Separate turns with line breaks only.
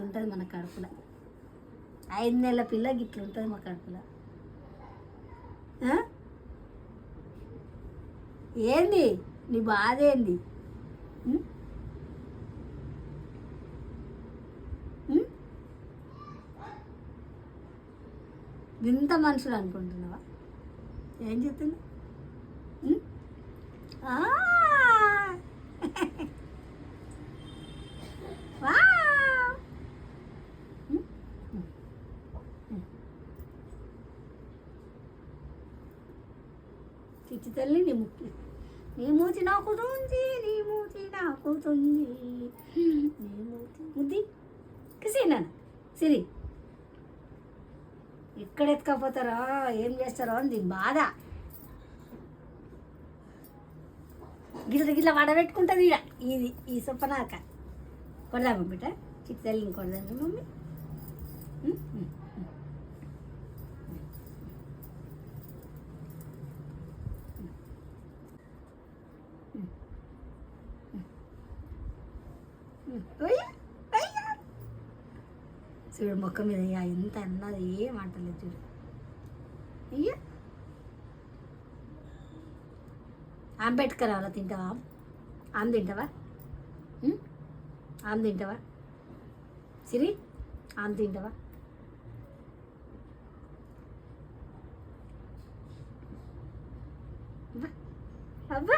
ఉంటుంది మన కడుపులో. 5 నెలల పిల్ల గిట్ల ఉంటుంది మా కడుపులో. ఏంది నీ బాధ ఏంది? వింత మనుషులు అనుకుంటున్నావా? ఏం చెప్తున్నా? చిచ్చి తల్లి నీ మూతి నాకుతుంది, నీ మూతి నాకుతుంది, నీ మూతి ముద్ది కసేనా సిరి. ఎక్కడ ఎత్తుకపోతారో ఏం చేస్తారో అని దీని బాధ. గిట్ల గిట్ల వడబెట్టుకుంటుంది ఇక ఇది ఈ సొప్పనాక. కొడదామా బిడ్డ? చిచ్చి తల్లిని కొడదామా మమ్మీ? చూడు మొక్క మీద ఎంత అన్నది ఏం అంటలేదు చూడు. అయ్యా ఆమె పెట్టుకురావాలా? తింటావా? ఆమె తింటావా? ఆమె తింటావా సిరి? ఆమె తింటావా? అబ్బా